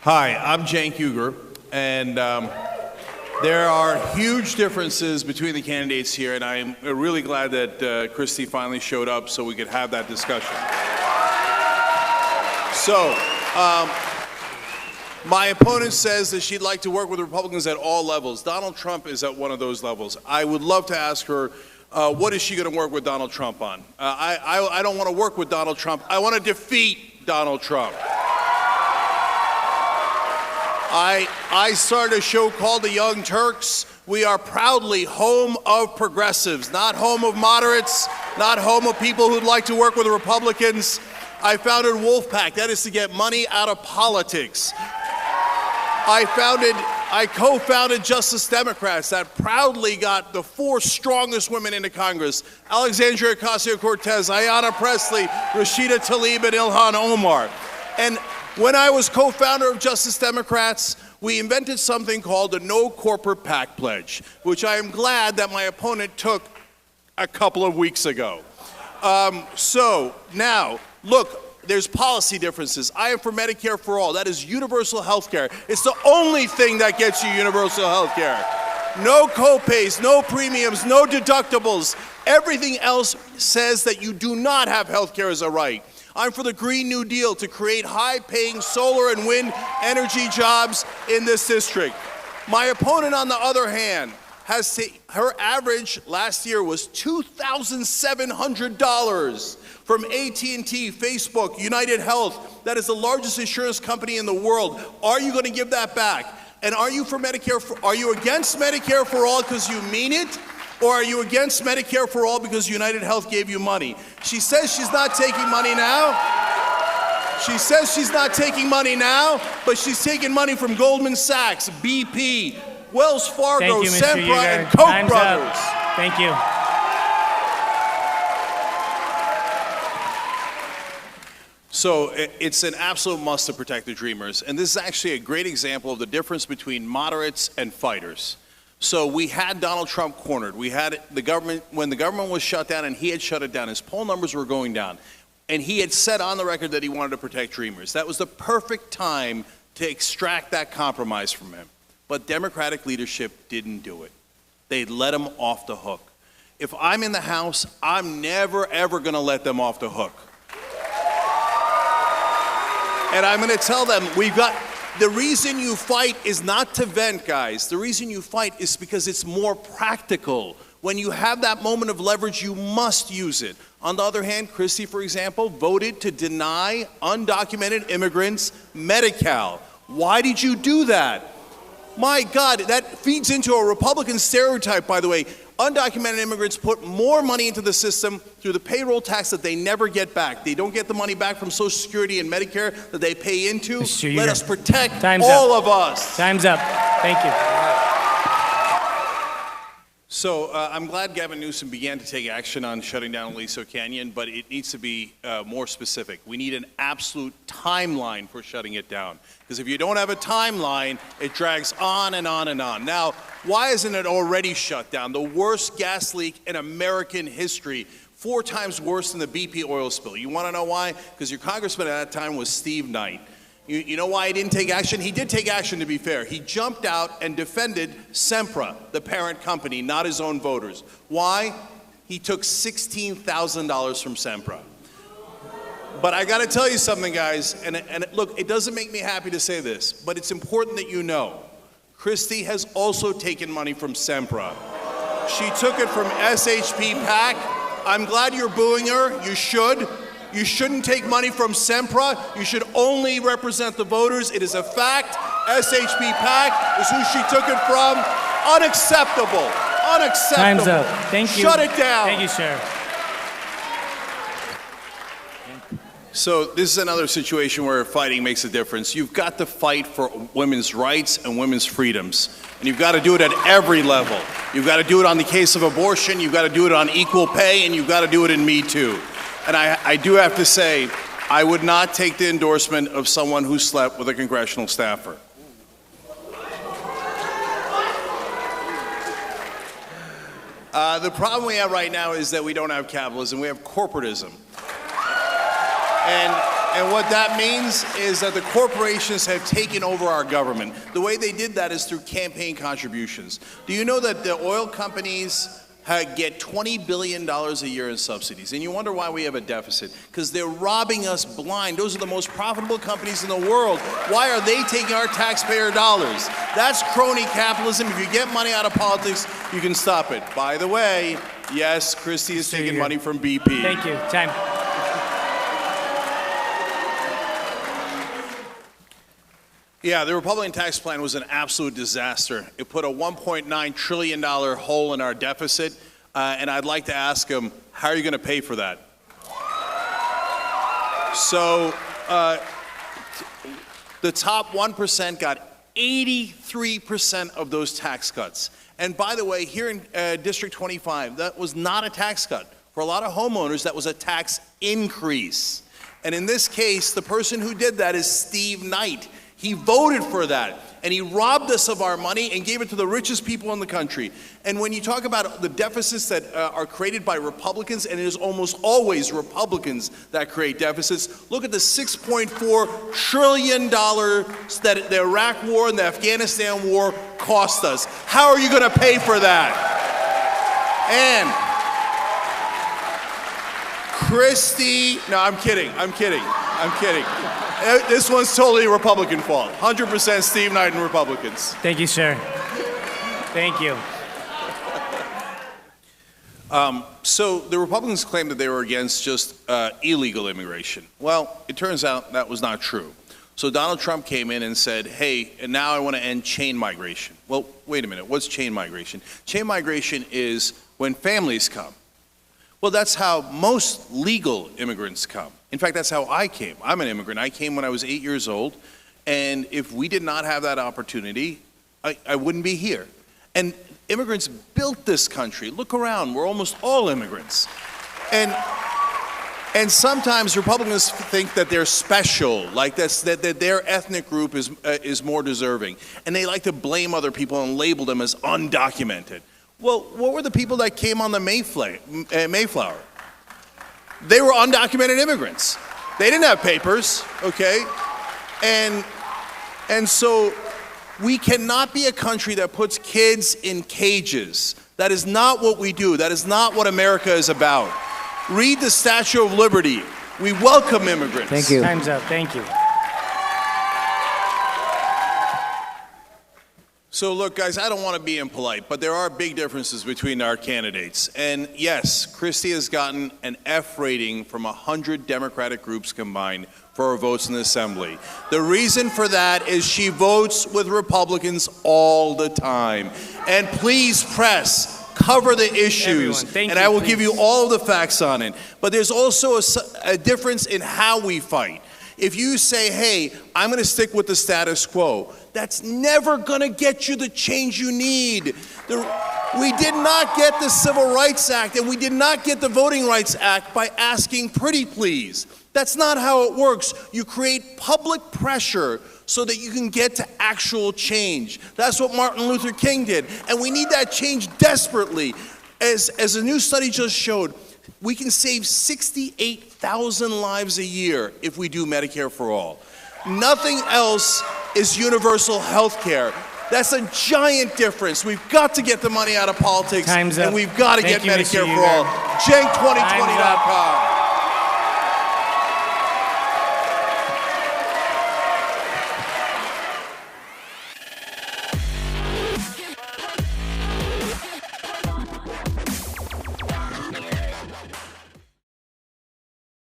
Hi, I'm Cenk Uygur, and there are huge differences between the candidates here, and I'm really glad that Christy finally showed up so we could have that discussion. So, my opponent says that she'd like to work with Republicans at all levels. Donald Trump is at one of those levels. I would love to ask her, what is she going to work with Donald Trump on? I don't want to work with Donald Trump. I want to defeat Donald Trump. I started a show called The Young Turks. We are proudly home of progressives, not home of moderates, not home of people who'd like to work with Republicans. I founded Wolfpack. That is to get money out of politics. I co-founded Justice Democrats that proudly got the 4 strongest women into Congress: Alexandria Ocasio-Cortez, Ayanna Pressley, Rashida Tlaib, and Ilhan Omar. And when I was co-founder of Justice Democrats, we invented something called the No Corporate PAC Pledge, which I am glad that my opponent took a couple of weeks ago. So now, look, there's policy differences. I am for Medicare for all. That is universal health care. It's the only thing that gets you universal health care. No co-pays, no premiums, no deductibles. Everything else says that you do not have health care as a right. I'm for the Green New Deal to create high-paying solar and wind energy jobs in this district. My opponent, on the other hand, her average last year was $2,700 from AT&T, Facebook, United Health. That is the largest insurance company in the world. Are you going to give that back? And are you for Medicare? Are you against Medicare for all because you mean it? Or are you against Medicare for all because United Health gave you money? She says she's not taking money now. She says she's not taking money now, but she's taking money from Goldman Sachs, BP, Wells Fargo, Sempra, and Koch Time's brothers. Up. Thank you. So it's an absolute must to protect the Dreamers. And this is actually a great example of the difference between moderates and fighters. So we had Donald Trump cornered. We had the government, when the government was shut down and he had shut it down, his poll numbers were going down. And he had said on the record that he wanted to protect Dreamers. That was the perfect time to extract that compromise from him. But Democratic leadership didn't do it. They let him off the hook. If I'm in the House, I'm never, ever going to let them off the hook. And I'm going to tell them, the reason you fight is not to vent, guys. The reason you fight is because it's more practical. When you have that moment of leverage, you must use it. On the other hand, Christy, for example, voted to deny undocumented immigrants Medi-Cal. Why did you do that? My God, that feeds into a Republican stereotype, by the way. Undocumented immigrants put more money into the system through the payroll tax that they never get back. They don't get the money back from Social Security and Medicare that they pay into. Let us protect all of us. Time's up. Thank you. So I'm glad Gavin Newsom began to take action on shutting down Aliso Canyon, but it needs to be more specific. We need an absolute timeline for shutting it down. Because if you don't have a timeline, it drags on and on and on. Now, why isn't it already shut down? The worst gas leak in American history, 4 times worse than the BP oil spill. You want to know why? Because your congressman at that time was Steve Knight. You know why he didn't take action? He did take action, to be fair. He jumped out and defended Sempra, the parent company, not his own voters. Why? He took $16,000 from Sempra. But I got to tell you something, guys, and look, it doesn't make me happy to say this, but it's important that you know. Christy has also taken money from Sempra. She took it from SHP PAC. I'm glad you're booing her. You should. You shouldn't take money from Sempra. You should only represent the voters. It is a fact. SHP PAC is who she took it from. Unacceptable. Unacceptable. Time's up. Thank you. Shut it down. Thank you, Sheriff. So this is another situation where fighting makes a difference. You've got to fight for women's rights and women's freedoms. And you've got to do it at every level. You've got to do it on the case of abortion. You've got to do it on equal pay. And you've got to do it in Me Too. And I do have to say, I would not take the endorsement of someone who slept with a congressional staffer. The problem we have right now is that we don't have capitalism, we have corporatism. And what that means is that the corporations have taken over our government. The way they did that is through campaign contributions. Do you know that the oil companies get $20 billion a year in subsidies? And you wonder why we have a deficit. Because they're robbing us blind. Those are the most profitable companies in the world. Why are they taking our taxpayer dollars? That's crony capitalism. If you get money out of politics, you can stop it. By the way, yes, Christy is taking money from BP. Thank you. Time. Yeah, the Republican tax plan was an absolute disaster. It put a $1.9 trillion hole in our deficit, and I'd like to ask him, how are you going to pay for that? So the top 1% got 83% of those tax cuts. And by the way, here in District 25, that was not a tax cut. For a lot of homeowners, that was a tax increase. And in this case, the person who did that is Steve Knight. He voted for that, and he robbed us of our money and gave it to the richest people in the country. And when you talk about the deficits that are created by Republicans, and it is almost always Republicans that create deficits, look at the $6.4 trillion that the Iraq War and the Afghanistan War cost us. How are you going to pay for that? And Christy, no, I'm kidding. This one's totally Republican fault. 100% Steve Knight and Republicans. Thank you, sir. Thank you. So the Republicans claimed that they were against just illegal immigration. Well, it turns out that was not true. So Donald Trump came in and said, hey, and now I want to end chain migration. Well, wait a minute. What's chain migration? Chain migration is when families come. Well, that's how most legal immigrants come. In fact, that's how I came. I'm an immigrant. I came when I was 8 years old, and if we did not have that opportunity, I wouldn't be here. And immigrants built this country. Look around. We're almost all immigrants. And sometimes Republicans think that they're special, like that their ethnic group is more deserving. And they like to blame other people and label them as undocumented. Well, what were the people that came on the Mayflower? They were undocumented immigrants. They didn't have papers, okay? And so we cannot be a country that puts kids in cages. That is not what we do. That is not what America is about. Read the Statue of Liberty. We welcome immigrants. Thank you. Time's up. Thank you. So look, guys, I don't want to be impolite, but there are big differences between our candidates. And yes, Christy has gotten an F rating from 100 Democratic groups combined for her votes in the Assembly. The reason for that is she votes with Republicans all the time. And please, press, cover the issues, and I will give you all of the facts on it. But there's also a difference in how we fight. If you say, hey, I'm going to stick with the status quo, that's never going to get you the change you need. We did not get the Civil Rights Act, and we did not get the Voting Rights Act by asking pretty please. That's not how it works. You create public pressure so that you can get to actual change. That's what Martin Luther King did, and we need that change desperately. As a new study just showed, we can save 68,000 lives a year if we do Medicare for all. Nothing else is universal health care. That's a giant difference. We've got to get the money out of politics, Time's up. and we've got to Thank get you, Medicare Mr. for all. Uygur. Cenk2020.com.